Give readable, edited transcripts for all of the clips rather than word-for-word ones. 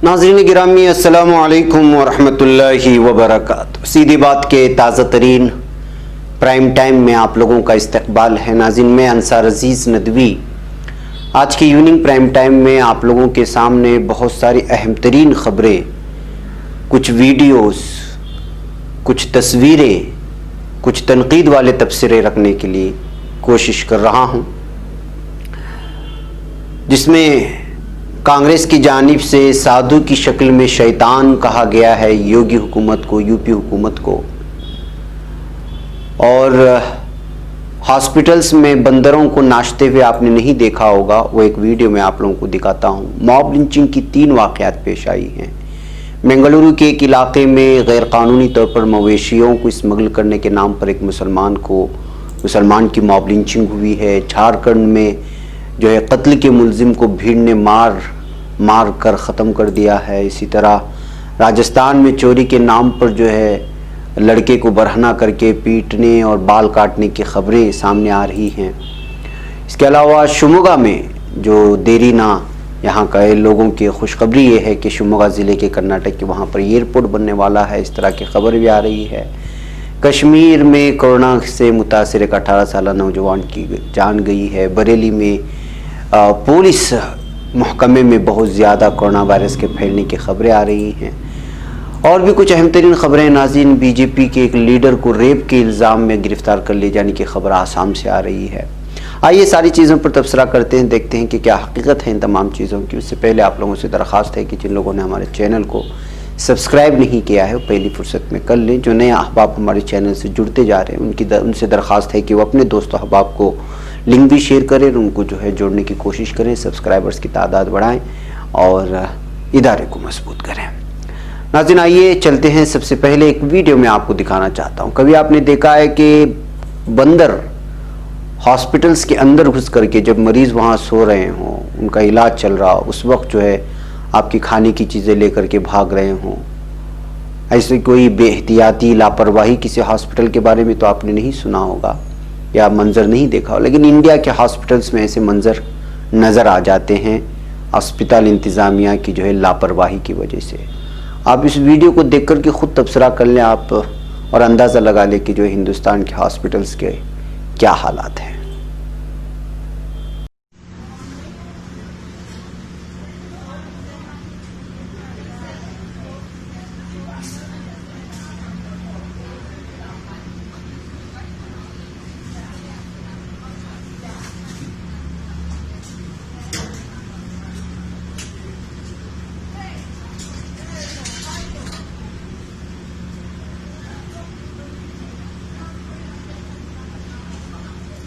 ناظرین گرامی السلام علیکم ورحمۃ اللہ وبرکاتہ۔ سیدھی بات کے تازہ ترین پرائم ٹائم میں آپ لوگوں کا استقبال ہے۔ ناظرین میں انصار عزیز ندوی آج کی ایوننگ پرائم ٹائم میں آپ لوگوں کے سامنے بہت ساری اہم ترین خبریں، کچھ ویڈیوز، کچھ تصویریں، کچھ تنقید والے تبصرے رکھنے کے لیے کوشش کر رہا ہوں، جس میں کانگریس کی جانب سے سادھو کی شکل میں شیطان کہا گیا ہے یوگی حکومت کو، یو پی حکومت کو، اور ہاسپٹلز میں بندروں کو ناچتے ہوئے آپ نے نہیں دیکھا ہوگا، وہ ایک ویڈیو میں آپ لوگوں کو دکھاتا ہوں۔ موب لنچنگ کی 3 واقعات پیش آئی ہیں۔ بنگلورو کے ایک علاقے میں غیر قانونی طور پر مویشیوں کو اسمگل کرنے کے نام پر ایک مسلمان کی موب لنچنگ ہوئی ہے۔ جھارکھنڈ میں جو ہے قتل کے ملزم کو بھیڑ نے مار کر ختم کر دیا ہے۔ اسی طرح راجستھان میں چوری کے نام پر جو ہے لڑکے کو برہنہ کر کے پیٹنے اور بال کاٹنے کی خبریں سامنے آ رہی ہیں۔ اس کے علاوہ شموگا میں جو دیرینا یہاں کا لوگوں کی خوشخبری یہ ہے کہ شموگا ضلع کے کرناٹک کے وہاں پر ایئرپورٹ بننے والا ہے، اس طرح کی خبر بھی آ رہی ہے۔ کشمیر میں کورونا سے متاثر ایک 18 سالہ نوجوان کی جان گئی ہے۔ بریلی میں پولیس محکمے میں بہت زیادہ کورونا وائرس کے پھیلنے کی خبریں آ رہی ہیں، اور بھی کچھ اہم ترین خبریں۔ ناظرین، بی جے پی کے ایک لیڈر کو ریپ کے الزام میں گرفتار کر لے جانے کی خبر آسام سے آ رہی ہے۔ آئیے ساری چیزوں پر تبصرہ کرتے ہیں، دیکھتے ہیں کہ کیا حقیقت ہے ان تمام چیزوں کی۔ اس سے پہلے آپ لوگوں سے درخواست ہے کہ جن لوگوں نے ہمارے چینل کو سبسکرائب نہیں کیا ہے وہ پہلی فرصت میں کر لیں۔ جو نئے احباب ہمارے چینل سے جڑتے جا رہے ہیں ان سے درخواست ہے کہ وہ اپنے دوست و احباب کو لنک بھی شیئر کریں اور ان کو جو ہے جوڑنے کی کوشش کریں، سبسکرائبرز کی تعداد بڑھائیں اور ادارے کو مضبوط کریں۔ ناظرین آئیے چلتے ہیں۔ سب سے پہلے ایک ویڈیو میں آپ کو دکھانا چاہتا ہوں۔ کبھی آپ نے دیکھا ہے کہ بندر ہاسپٹلز کے اندر گھس کر کے جب مریض وہاں سو رہے ہوں، ان کا علاج چل رہا ہو، اس وقت جو ہے آپ کی کھانے کی چیزیں لے کر کے بھاگ رہے ہوں؟ ایسے کوئی بے احتیاطی لاپرواہی کسی ہاسپٹل کے بارے میں تو آپ نے نہیں سنا ہوگا یا منظر نہیں دیکھا ہو، لیکن انڈیا کے ہاسپٹلز میں ایسے منظر نظر آ جاتے ہیں اسپتال انتظامیہ کی جو ہے لاپرواہی کی وجہ سے۔ آپ اس ویڈیو کو دیکھ کر کے خود تبصرہ کر لیں آپ اور اندازہ لگا لیں کہ جو ہندوستان کے ہاسپٹلز کے کیا حالات ہیں۔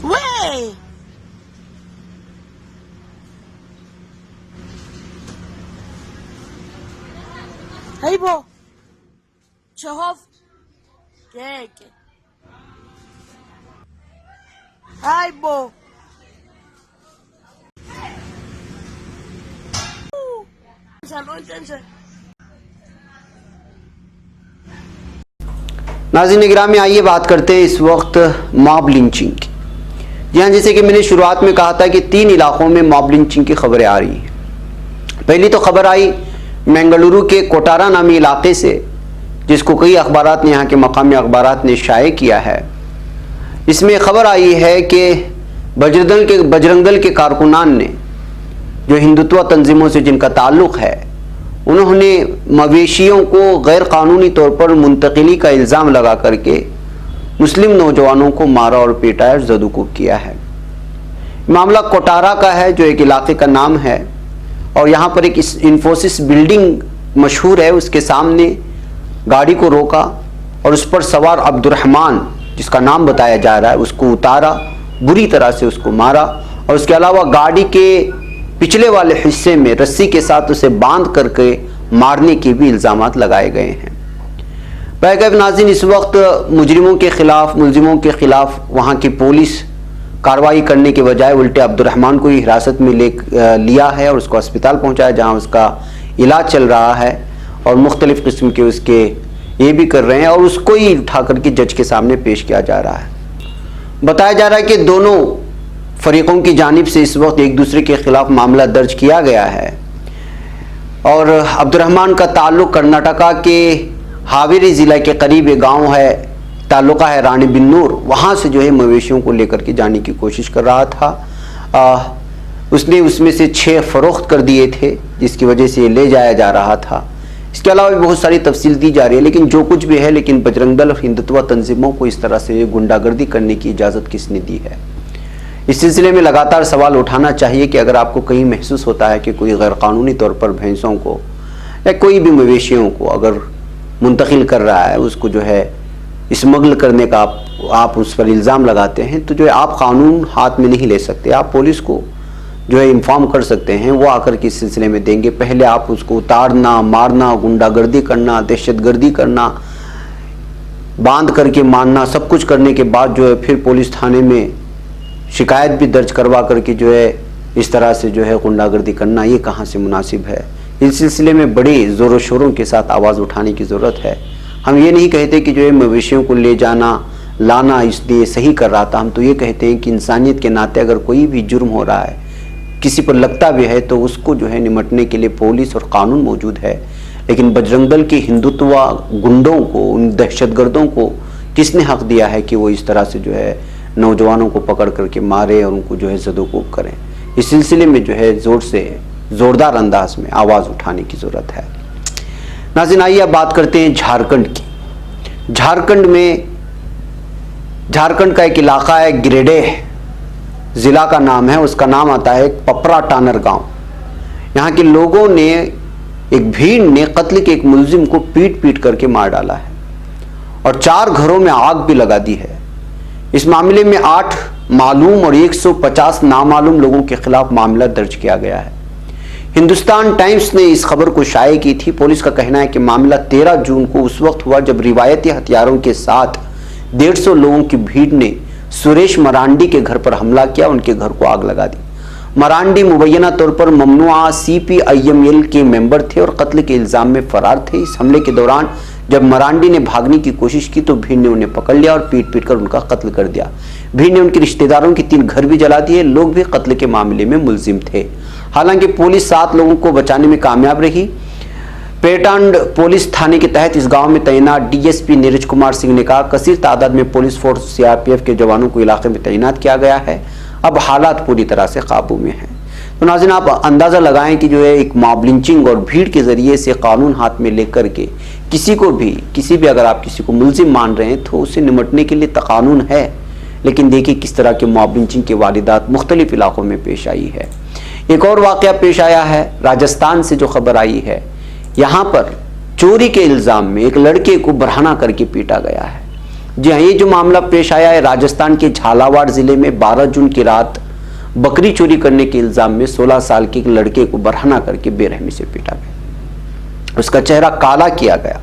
Way! Hey, Bo! Chehov! Keke! Hi, Bo! ناظرین گرامی آئیے بات کرتے ہیں اس وقت موب لنچنگ کی۔ جی ہاں، جیسے کہ میں نے شروعات میں کہا تھا کہ 3 علاقوں میں موب لنچنگ کی خبریں آ رہی ہیں۔ پہلی تو خبر آئی بنگلورو کے کوٹارا نامی علاقے سے، جس کو کئی اخبارات نے، یہاں کے مقامی اخبارات نے شائع کیا ہے۔ اس میں خبر آئی ہے کہ بجرنگ دل کے کارکنان نے، جو ہندوتوا تنظیموں سے جن کا تعلق ہے، انہوں نے مویشیوں کو غیر قانونی طور پر منتقلی کا الزام لگا کر کے مسلم نوجوانوں کو مارا اور پیٹا اور زدوکوب کیا ہے۔ معاملہ کوٹارا کا ہے، جو ایک علاقے کا نام ہے، اور یہاں پر ایک انفوسس بلڈنگ مشہور ہے، اس کے سامنے گاڑی کو روکا اور اس پر سوار عبد الرحمن، جس کا نام بتایا جا رہا ہے، اس کو اتارا، بری طرح سے اس کو مارا، اور اس کے علاوہ گاڑی کے پچھلے والے حصے میں رسی کے ساتھ اسے باندھ کر کے مارنے کے بھی الزامات لگائے گئے ہیں۔ بہرکیف ناظرین، اس وقت ملزموں کے خلاف وہاں کی پولیس کارروائی کرنے کے بجائے الٹے عبد الرحمن کو ہی حراست میں لیا ہے اور اس کو اسپتال پہنچایا، جہاں اس کا علاج چل رہا ہے، اور مختلف قسم کے اس کے یہ بھی کر رہے ہیں، اور اس کو ہی اٹھا کر کے جج کے سامنے پیش کیا جا رہا ہے۔ بتایا جا رہا ہے کہ دونوں فریقوں کی جانب سے اس وقت ایک دوسرے کے خلاف معاملہ درج کیا گیا ہے۔ اور عبد الرحمان کا تعلق کرناٹکا کے ہاویری ضلع کے قریب ایک گاؤں ہے، تعلقہ ہے رانی بنور، وہاں سے جو ہے مویشیوں کو لے کر کے جانے کی کوشش کر رہا تھا۔ اس نے اس میں سے 6 فروخت کر دیے تھے، جس کی وجہ سے لے جایا جا رہا تھا۔ اس کے علاوہ بھی بہت ساری تفصیل دی جا رہی ہے، لیکن جو کچھ بھی ہے، لیکن بجرنگ دل اور ہندوتوا تنظیموں کو اس طرح سے گنڈا گردی کرنے کی اجازت کس نے دی ہے؟ اس سلسلے میں لگاتار سوال اٹھانا چاہیے کہ اگر آپ کو کہیں محسوس ہوتا ہے کہ کوئی غیر قانونی طور پر بھینسوں کو یا کوئی بھی مویشیوں کو اگر منتقل کر رہا ہے، اس کو جو ہے اسمگل کرنے کا آپ اس پر الزام لگاتے ہیں، تو جو ہے آپ قانون ہاتھ میں نہیں لے سکتے، آپ پولیس کو جو ہے انفارم کر سکتے ہیں، وہ آ کر کے اس سلسلے میں دیں گے۔ پہلے آپ اس کو اتارنا، مارنا، گنڈا گردی کرنا، دہشت گردی کرنا، باندھ کر کے مارنا، سب کچھ کرنے کے بعد جو ہے پھر پولیس تھانے میں شکایت بھی درج کروا کر کے جو ہے اس طرح سے جو ہے گنڈا گردی کرنا، یہ کہاں سے مناسب ہے؟ اس سلسلے میں بڑے زور و شوروں کے ساتھ آواز اٹھانے کی ضرورت ہے۔ ہم یہ نہیں کہتے کہ جو ہے مویشیوں کو لے جانا لانا اس لیے صحیح کر رہا تھا، ہم تو یہ کہتے ہیں کہ انسانیت کے ناطے اگر کوئی بھی جرم ہو رہا ہے، کسی پر لگتا بھی ہے، تو اس کو جو ہے نمٹنے کے لیے پولیس اور قانون موجود ہے۔ لیکن بجرنگ دل کے ہندوتوا گنڈوں کو، ان دہشت گردوں کو کس نے حق دیا ہے کہ وہ اس طرح سے جو ہے نوجوانوں کو پکڑ کر کے مارے اور ان کو جو ہے زد و کوب کریں؟ اس سلسلے میں جو ہے زوردار انداز میں آواز اٹھانے کی ضرورت ہے۔ ناظرین، آئیے اب بات کرتے ہیں جھارکھنڈ کی۔ جھارکھنڈ کا ایک علاقہ ہے، گریڈے ضلع کا نام ہے، اس کا نام آتا ہے پپرا ٹانر گاؤں۔ یہاں کے لوگوں نے، ایک بھیڑ نے قتل کے ایک ملزم کو پیٹ پیٹ کر کے مار ڈالا ہے اور 4 گھروں میں آگ بھی لگا دی ہے۔ اس معاملے میں 8 معلوم اور 150 نامعلوم لوگوں کے خلاف معاملہ درج کیا گیا ہے۔ ہندوستان ٹائمز نے اس خبر کو شائع کی تھی۔ پولیس کا کہنا ہے کہ معاملہ 13 جون کو اس وقت ہوا جب روایتی ہتھیاروں کے ساتھ 150 لوگوں کی بھیڑ نے سریش مرانڈی کے گھر پر حملہ کیا، ان کے گھر کو آگ لگا دی۔ مرانڈی مبینہ طور پر ممنوعہ CPIML کے ممبر تھے اور قتل کے الزام میں فرار تھے۔ اس حملے کے دوران جب مرانڈی نے بھاگنے کی کوشش کی تو بھیڑ نے انہیں پکڑ لیا اور پیٹ پیٹ کر ان کا قتل کر دیا۔ بھیڑ نے ان کے رشتہ داروں کے 3 گھر بھی جلا دیے۔ لوگ بھی قتل کے معاملے میں ملزم تھے۔ حالانکہ پولیس 7 لوگوں کو بچانے میں کامیاب رہی۔ پیٹانڈ پولیس تھانے کے تحت اس گاؤں میں تعینات DSP نیرج کمار سنگھ نے کہا، کثیر تعداد میں پولیس فورس CRPF کے جوانوں کو علاقے میں تعینات کیا گیا ہے، اب حالات پوری طرح سے قابو میں ہیں۔ تو ناظرین، آپ اندازہ لگائیں کہ جو ہے ایک ماب لنچنگ اور بھیڑ کے ذریعے سے قانون ہاتھ میں لے کر کے کسی بھی اگر آپ کسی کو ملزم مان رہے ہیں تو اسے نمٹنے کے لیے قانون ہے، لیکن دیکھیں کس طرح کے ماب لنچنگ کی واردات مختلف علاقوں میں پیش آئی ہے۔ ایک اور واقعہ پیش آیا ہے راجستھان سے، جو خبر آئی ہے، یہاں پر چوری کے الزام میں ایک لڑکے کو برہنہ کر کے پیٹا گیا ہے۔ جی ہاں، یہ جو معاملہ پیش آیا ہے راجستھان کے جھالاواڑ ضلع میں 12 جون کی رات بکری چوری کرنے کے الزام میں 16 سال کے ایک لڑکے کو برہنہ کر کے بے رحمی سے پیٹا گیا، اس کا چہرہ کالا کیا گیا۔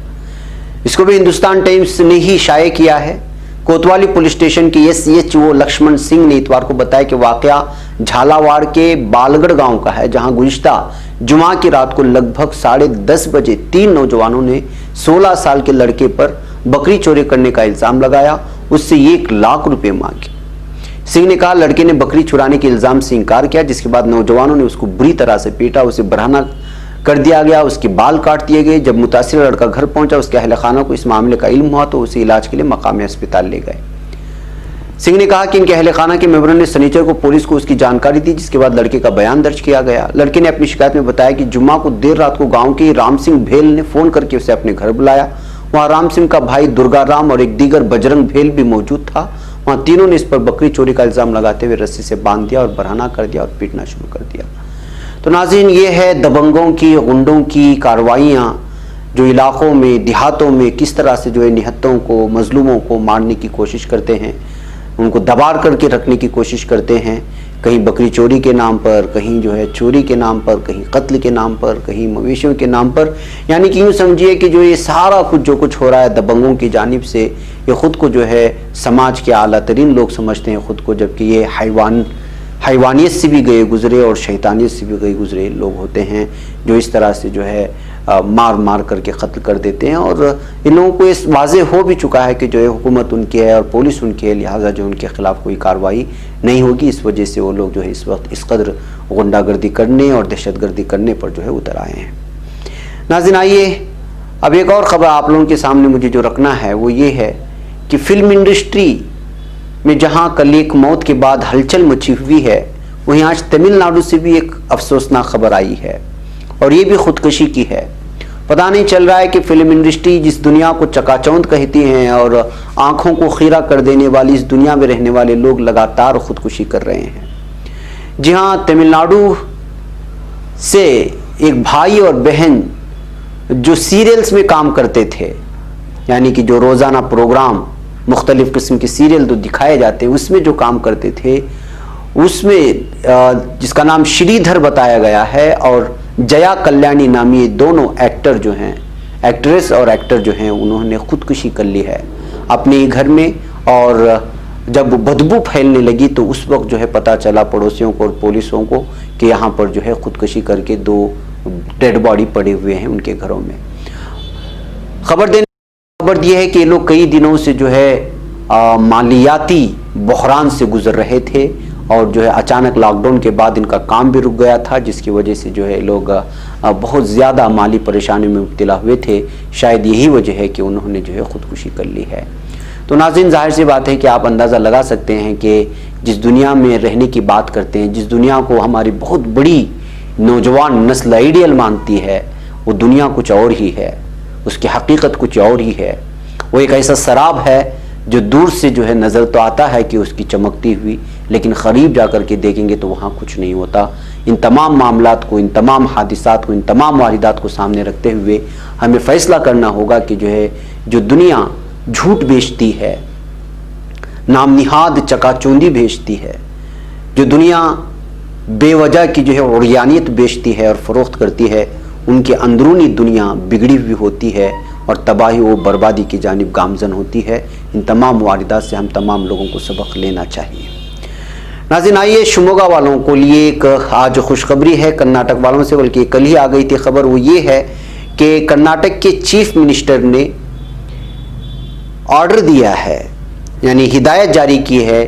اس کو بھی ہندوستان ٹائمز نے ہی شائع کیا ہے۔ کوتوالی پولیس اسٹیشن کے SHO لکشمن سنگھ نے اتوار کو بتایا کہ واقعہ جھالاواڑ کے بالگڑھ گاؤں کا ہے، جہاں گزشتہ جمعہ کی رات کو لگ بھگ 10:30 بجے 3 نوجوانوں نے 16 سال کے لڑکے پر بکری چوری کرنے کا الزام لگایا، اس سے 1 لاکھ روپے مانگے۔ سنگھ نے کہا لڑکے نے بکری چرانے کے الزام سے انکار کیا، جس کے بعد نوجوانوں نے اس کو بری طرح سے پیٹا، اسے برہنہ کر دیا گیا، اس کے بال کاٹ دیے گئے۔ جب متاثرہ لڑکا گھر پہنچا، اس کے اہل خانہ کو اس معاملے کا علم ہوا تو اسے علاج کے لیے مقامی اسپتال لے گئے۔ سنگھ نے کہا کہ ان کے اہل خانہ کے ممبروں نے سنیچر کو پولیس کو اس کی جانکاری دی، جس کے بعد لڑکے کا بیان درج کیا گیا۔ لڑکے نے اپنی شکایت میں بتایا کہ جمعہ کو دیر رات کو گاؤں کے رام سنگھ بھیل نے فون کر کے اسے اپنے گھر بلایا۔ وہاں رام سنگھ کا بھائی درگا رام اور ایک دیگر بجرنگ بھیل بھی موجود تھا۔ وہاں تینوں نے اس پر بکری چوری کا الزام لگاتے ہوئے رسی سے باندھ دیا اور برہنہ کر دیا اور پیٹنا شروع کر دیا۔ تو ناظرین، یہ ہے دبنگوں کی، غنڈوں کی کارروائیاں جو علاقوں میں، دیہاتوں میں کس طرح سے جو ہے نہتوں کو، مظلوموں کو مارنے کی کوشش کرتے ہیں، ان کو دبار کر کے رکھنے کی کوشش کرتے ہیں، کہیں بکری چوری کے نام پر، کہیں جو ہے چوری کے نام پر، کہیں قتل کے نام پر، کہیں مویشیوں کے نام پر۔ یعنی کہ یوں سمجھیے کہ جو یہ سارا کچھ جو کچھ ہو رہا ہے دبنگوں کی جانب سے، یہ خود کو جو ہے سماج کے اعلیٰ ترین لوگ سمجھتے ہیں خود کو، جبکہ یہ حیوانیت سے بھی گئے گزرے اور شیطانیت سے بھی گئے گزرے لوگ ہوتے ہیں، جو اس طرح سے جو ہے مار مار کر کے قتل کر دیتے ہیں۔ اور ان لوگوں کو اس واضح ہو بھی چکا ہے کہ جو ہے حکومت ان کی ہے اور پولیس ان کی ہے، لہٰذا جو ان کے خلاف کوئی کارروائی نہیں ہوگی۔ اس وجہ سے وہ لوگ جو ہے اس وقت اس قدر غنڈہ گردی کرنے اور دہشت گردی کرنے پر جو ہے اتر آئے ہیں۔ नाज़रीन आइए अब एक और ख़बर आप लोगों के सामने मुझे जो रखना है वो ये है कि फिल्म इंडस्ट्री में जहां कल एक मौत के बाद हलचल मची हुई है, वहीं आज तमिलनाडु से भी एक अफसोसनाक खबर आई है और ये भी खुदकुशी की है। पता नहीं चल रहा है कि फिल्म इंडस्ट्री जिस दुनिया को चकाचौंध कहती हैं और आंखों को खीरा कर देने वाली इस दुनिया में रहने वाले लोग लगातार खुदकुशी कर रहे हैं। जी हाँ, तमिलनाडु से एक भाई और बहन जो सीरियल्स में काम करते थे, यानी कि जो रोज़ाना प्रोग्राम मुख्तलिफ़ किस्म के सीरियल जो दिखाए जाते हैं उसमें जो काम करते थे, उसमें जिसका नाम श्रीधर बताया गया है और जया कल्याणी नामी ये दोनों एक्टर जो हैं, एक्ट्रेस और एक्टर जो हैं, उन्होंने खुदकुशी कर ली है अपने ही घर में। और जब बदबू फैलने लगी तो उस वक्त जो है पता चला पड़ोसियों को और पुलिसों को कि यहाँ पर जो है खुदकुशी करके 2 डेड बॉडी पड़े हुए हैं उनके घरों में। खबर यह है कि ये लोग कई दिनों से जो है मालियाती बहरान से गुजर रहे थे और जो है अचानक लॉकडाउन के बाद इनका काम भी रुक गया था, जिसकी वजह से जो है लोग बहुत ज़्यादा माली परेशानी में मुब्तला हुए थे। शायद यही वजह है कि उन्होंने जो है खुदकुशी कर ली है। तो नाज़रीन, जाहिर सी बात है कि आप अंदाज़ा लगा सकते हैं कि जिस दुनिया में रहने की बात करते हैं, जिस दुनिया को हमारी बहुत बड़ी नौजवान नस्ल आइडियल मानती है, वो दुनिया कुछ और ही है, उसकी हकीकत कुछ और ही है। वो एक ऐसा शराब है जो दूर से जो है नज़र तो आता है कि उसकी चमकती हुई, लेकिन करीब जाकर के देखेंगे तो वहाँ कुछ नहीं होता। इन तमाम मामलात को, इन तमाम हादिसात को, इन तमाम वारदात को सामने रखते हुए हमें फ़ैसला करना होगा कि जो है जो दुनिया झूठ बेचती है, नाम निहाद चकाचौंधी बेचती है, जो दुनिया बेवजह की जो है उरियानियत बेचती है और फ़रोख्त करती है, उनकी अंदरूनी दुनिया बिगड़ी हुई होती है और तबाही व बर्बादी की जानिब गामजन होती है। इन तमाम वारदात से हम तमाम लोगों को सबक लेना चाहिए। नाज़रीन आइए, शिमोगा वालों को लिए एक आज खुशखबरी है, कर्नाटक वालों से, बल्कि कल ही आ गई थी खबर। वो ये है कि कर्नाटक के चीफ मिनिस्टर ने ऑर्डर दिया है, यानी हिदायत जारी की है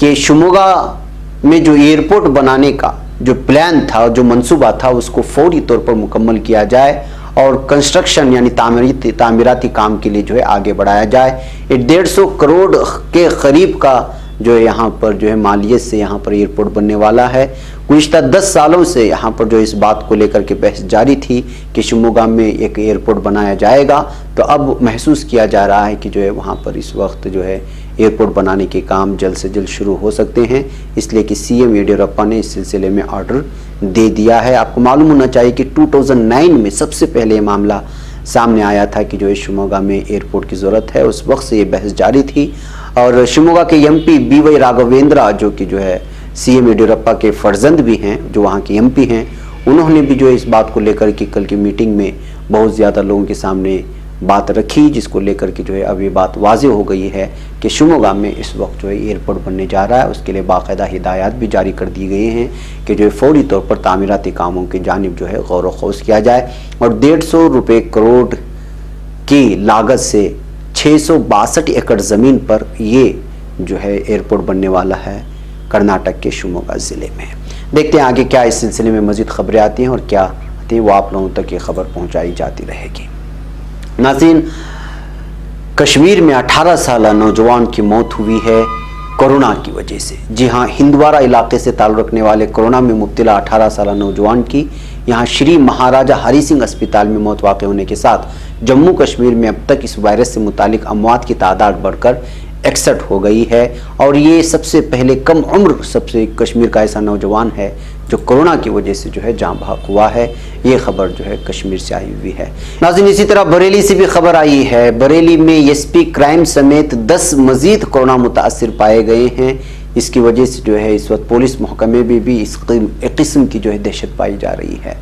कि शिमोगा में जो एयरपोर्ट बनाने का जो प्लान था, जो मंसूबा था, उसको फौरी तौर पर मुकम्मल किया जाए और कंस्ट्रक्शन यानी तामीराती काम के लिए जो है आगे बढ़ाया जाए। 150 करोड़ के करीब का जो है यहाँ पर जो है मालियत से यहाँ पर एयरपोर्ट बनने वाला है। गुज़िश्ता 10 सालों से यहाँ पर जो इस बात को लेकर के बहस जारी थी कि शिमोगा में एक एयरपोर्ट बनाया जाएगा, तो अब महसूस किया जा रहा है कि जो है वहाँ पर इस वक्त जो है एयरपोर्ट बनाने के काम जल्द से जल्द शुरू हो सकते हैं, इसलिए कि सीएम येडियुरप्पा ने इस सिलसिले में ऑर्डर दे दिया है। आपको मालूम होना चाहिए कि 2009 में सबसे पहले ये मामला सामने आया था कि जो है शिमोगा में एयरपोर्ट की ज़रूरत है। उस वक्त से ये बहस जारी थी और शिमोगा के एमपी BY राघवेंद्रा, जो कि जो है सीएम येडियुरप्पा के फर्जंद भी हैं, जो वहाँ के एमपी हैं, उन्होंने भी जो है इस बात को लेकर के कल की मीटिंग में बहुत ज़्यादा लोगों के सामने बात रखी, जिसको लेकर के जो है अब ये बात वाज़ेह हो गई है कि शिमोगा में इस वक्त जो है एयरपोर्ट बनने जा रहा है। उसके लिए बाकायदा हिदायत भी जारी कर दी गई हैं कि जो है फौरी तौर पर तामीराती कामों की जानिब जो है गौर व खौज किया जाए और 150 करोड़ की लागत से 662 एकड़ ज़मीन पर ये जो है एयरपोर्ट बनने वाला है कर्नाटक के शिमोगा ज़िले में। देखते हैं आगे क्या इस सिलसिले में मज़ीद खबरें आती हैं और क्या आती हैं, वो आप लोगों तक ये खबर पहुँचाई जाती रहेगी। नाज़रीन, कश्मीर में 18 साल नौजवान की मौत हुई है कोरोना की वजह से। जी हाँ, हिंदवारा इलाके से ताल्लुक़ रखने वाले कोरोना में मुब्तला 18 साल नौजवान की यहाँ श्री महाराजा हरि सिंह अस्पताल में मौत वाक़ होने के साथ जम्मू कश्मीर में अब तक इस वायरस से मुतालिक अमवात की तादाद बढ़कर 61 हो गई है और ये सबसे पहले कम उम्र सबसे कश्मीर का ऐसा नौजवान है जो कोरोना की वजह से जो है जाँ बहक हुआ है। ये खबर जो है कश्मीर से आई हुई है। नाज़रीन, इसी तरह बरेली से भी खबर आई है। बरेली में एसपी क्राइम समेत 10 मजीद कोरोना मुतासिर पाए गए हैं। इसकी वजह से जो है इस वक्त पुलिस महकमे में भी इस किस्म की जो है दहशत पाई जा रही है।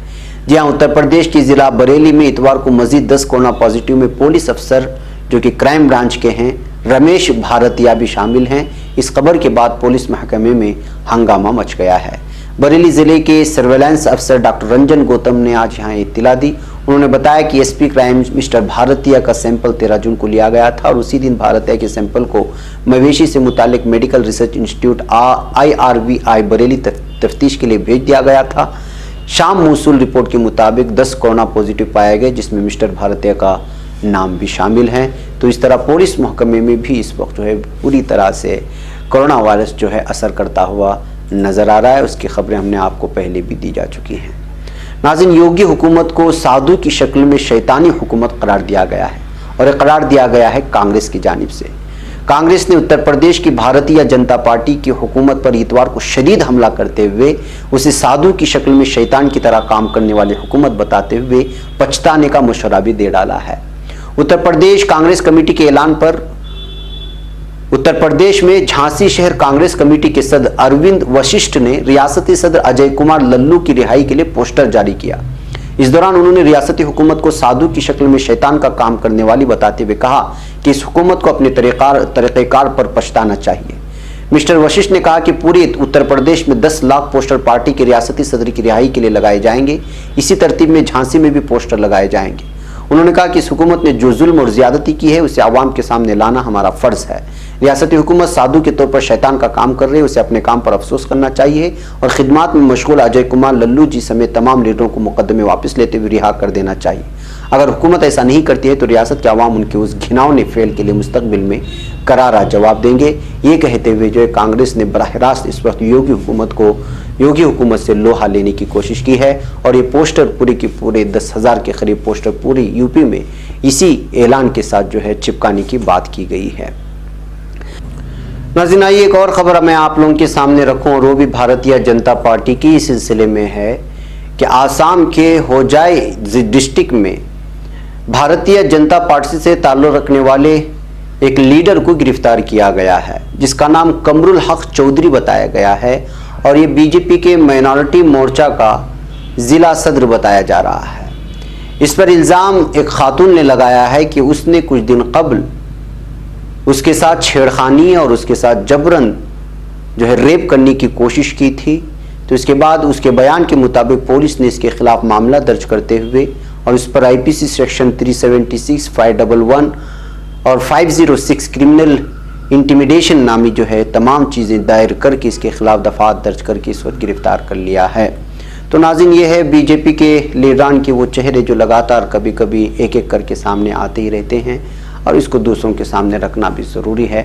जी हाँ, उत्तर प्रदेश के ज़िला बरेली में इतवार को मजीद 10 कोरोना पॉजिटिव में पुलिस अफसर जो कि क्राइम ब्रांच के हैं रमेश भारतिया भी शामिल हैं। इस खबर के बाद पुलिस महकमे में हंगामा मच गया है। बरेली ज़िले के सर्वेलेंस अफसर डॉक्टर रंजन गौतम ने आज यहाँ इत्तला दी। उन्होंने बताया कि एसपी क्राइम मिस्टर भारतिया का सैंपल 13 जून को लिया गया था और उसी दिन भारतिया के सैंपल को मवेशी से मुतालिक medical research institute IRVI Bareilly तफ्तीश के लिए भेज दिया गया था। शाम मूसूल रिपोर्ट के मुताबिक 10 कोरोना पॉजिटिव पाए गए, जिसमें मिस्टर भारतीय का नाम भी शामिल है। तो इस तरह पुलिस महकमे में भी इस वक्त जो है पूरी तरह से कोरोना वायरस जो है असर करता हुआ नज़र आ रहा है। उसकी खबरें हमने आपको पहले भी दी जा चुकी हैं। नाज़रीन, योगी हुकूमत को साधु की शक्ल में शैतानी हुकूमत करार दिया गया है और यह करार दिया गया है कांग्रेस की जानिब से। कांग्रेस ने उत्तर प्रदेश की भारतीय जनता पार्टी की हुकूमत पर इतवार को शदीद हमला करते हुए उसे साधु की शक्ल में शैतान की तरह काम करने वाली हुकूमत बताते हुए पछताने का मशवरा भी दे डाला है। उत्तर प्रदेश कांग्रेस कमेटी के ऐलान पर उत्तर प्रदेश में झांसी शहर कांग्रेस कमेटी के सदर अरविंद वशिष्ठ ने रियासती सदर अजय कुमार लल्लू की रिहाई के लिए पोस्टर जारी किया। इस दौरान उन्होंने रियासती हुकूमत को साधु की शक्ल में शैतान का काम करने वाली बताते हुए कहा कि इस हुकूमत को अपने तरीक़ेकार पर पछताना चाहिए। मिस्टर वशिष्ठ ने कहा कि पूरे उत्तर प्रदेश में 10 लाख पोस्टर पार्टी के रियासती सदर की रिहाई के लिए लगाए जाएंगे। इसी तरतीब में झांसी में भी पोस्टर लगाए जाएंगे। उन्होंने कहा कि इस हुकूमत ने जो जुल्म और ज्यादती की है उसे आवाम के सामने लाना हमारा फर्ज है। रियासती हुकूमत साधु के तौर पर शैतान का काम कर रही है, उसे अपने काम पर अफसोस करना चाहिए और खिदमात में मशगूल अजय कुमार लल्लू जी समेत तमाम लीडरों को मुकदमे वापस लेते हुए रिहा कर देना चाहिए। अगर हुकूमत ऐसा नहीं करती है तो रियासत के अवाम उनके उस घिनौने फेल के लिए मुस्तकबिल में करारा जवाब देंगे। ये कहते हुए जो है कांग्रेस ने बराह रास्त इस वक्त योगी हुकूमत से लोहा लेने की कोशिश की है और ये पोस्टर पूरे के पूरे 10,000 के करीब पोस्टर पूरी यूपी में इसी ऐलान के साथ जो है चिपकाने की बात की गई है। नाज़रीन, आइए एक और खबर मैं आप लोगों के सामने रखूं और वो भी भारतीय जनता पार्टी की इस सिलसिले में है कि आसाम के होजाई डिस्ट्रिक्ट में भारतीय जनता पार्टी से ताल्लुक़ रखने वाले एक लीडर को गिरफ्तार किया गया है, जिसका नाम कमरुल हक चौधरी बताया गया है और ये बीजेपी के माइनॉरिटी मोर्चा का ज़िला सदर बताया जा रहा है। इस पर इल्ज़ाम एक खातून ने लगाया है कि उसने कुछ दिन कबल उसके साथ छेड़खानी और उसके साथ जबरन जो है रेप करने की कोशिश की थी। तो इसके बाद उसके बयान के मुताबिक पुलिस ने इसके खिलाफ मामला दर्ज करते हुए और इस पर आईपीसी सेक्शन 376, 511 और 506 क्रिमिनल इंटिमिडेशन नामी जो है तमाम चीज़ें दायर करके इसके खिलाफ दफात दर्ज करके इस वक्त गिरफ्तार कर लिया है। तो नाज़रीन, ये है बीजेपी के लीडरान के वो चेहरे जो लगातार कभी कभी एक एक करके सामने आते ही रहते हैं और इसको दूसरों के सामने रखना भी ज़रूरी है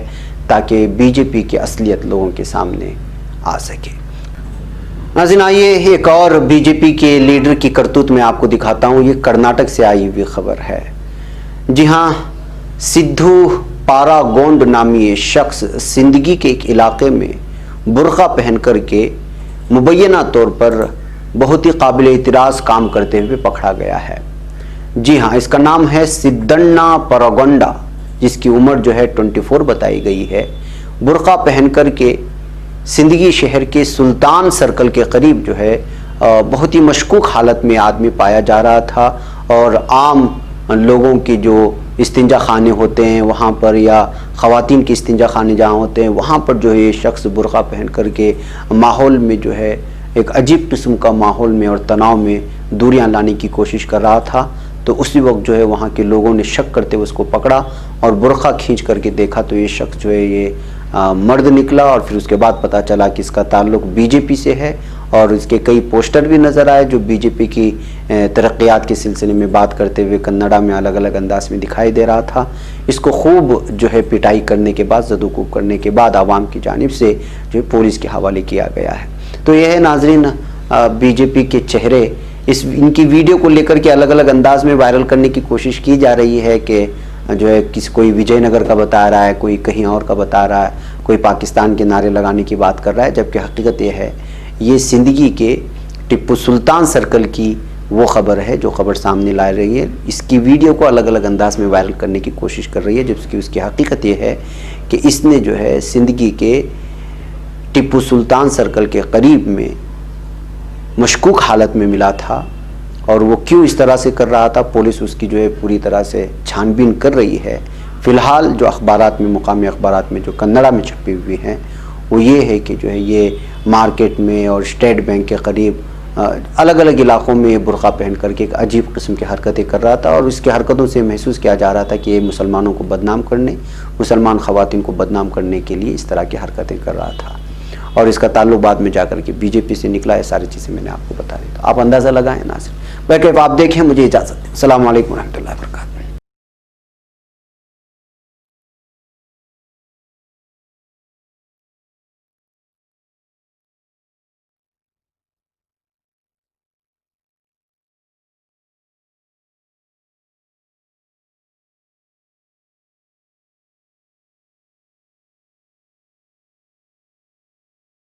ताकि बीजेपी की असलियत लोगों के सामने आ सके। नाज़रीन, आइए एक और बीजेपी के लीडर की करतूत मैं आपको दिखाता हूँ। ये कर्नाटक से आई हुई खबर है। जी हाँ, सिद्धू पारागोंड नामी शख्स सिंदगी के एक इलाके में बुर्का पहन करके मुबैना तौर पर बहुत ही काबिल इतराज़ काम करते हुए पकड़ा गया है। जी हाँ, इसका नाम है सिद्धण्णा पारागोंडा, जिसकी उम्र जो है 24 बताई गई है। बुर्का पहन करके सिंदगी शहर के सुल्तान सर्कल के करीब जो है बहुत ही मशकूक हालत में आदमी पाया जा रहा था और आम लोगों की जो इस्तिंजा खाने होते हैं वहाँ पर या ख़वातीन के इस्तिंजा खाने जहाँ होते हैं वहाँ पर जो है ये शख्स बुर्का पहन करके माहौल में जो है एक अजीब किस्म का माहौल में और तनाव में दूरियां लाने की कोशिश कर रहा था। तो उसी वक्त जो है वहाँ के लोगों ने शक करते हुए उसको पकड़ा और बुर्का खींच करके देखा तो ये शख्स जो है ये मर्द निकला और फिर उसके बाद पता चला कि इसका ताल्लुक बीजेपी से है और इसके कई पोस्टर भी नज़र आए जो बीजेपी की तरक्यात के सिलसिले में बात करते हुए कन्नड़ा में अलग अलग अंदाज में दिखाई दे रहा था। इसको खूब जो है पिटाई करने के बाद ज़दूकूब करने के बाद आवाम की जानिब से जो है पुलिस के हवाले किया गया है। तो यह है नाजरीन बीजेपी के चेहरे। इनकी वीडियो को लेकर के अलग अलग अंदाज में वायरल करने की कोशिश की जा रही है कि जो है कोई विजयनगर का बता रहा है, कोई कहीं और का बता रहा है, कोई पाकिस्तान के नारे लगाने की बात कर रहा है, जबकि हकीकत ये है ये सिंदगी के टिप्पू सुल्तान सर्कल की वो खबर है जो खबर सामने ला रही है। इसकी वीडियो को अलग अलग अंदाज में वायरल करने की कोशिश कर रही है, जबकि उसकी हकीकत ये है कि इसने जो है सिंदगी के टिप्पू सुल्तान सर्कल के करीब में मशकूक हालत में मिला था और वो क्यों इस तरह से कर रहा था पुलिस उसकी जो है पूरी तरह से छानबीन कर रही है। फ़िलहाल जो अखबारात में मुकामी अखबारात में जो कन्नड़ा में छपी हुई हैं वो ये है कि जो है ये मार्केट में और स्टेट बैंक के करीब अलग अलग इलाक़ों में बुर्का पहन करके एक अजीब किस्म की हरकतें कर रहा था और इसकी हरकतों से महसूस किया जा रहा था कि ये मुसलमानों को बदनाम करने, मुसलमान ख़वातीन को बदनाम करने के लिए इस तरह की हरकतें कर रहा था और इसका ताल्लुक बाद में जाकर के बीजेपी से निकला। ये सारी चीज़ें मैंने आपको बता दी। आप अंदाज़ा लगाएं नाज़रीन। बल्कि आप देखें, मुझे इजाज़त दें। अस्सलामु अलैकुम रहमतुल्लाहि व बरकातहू।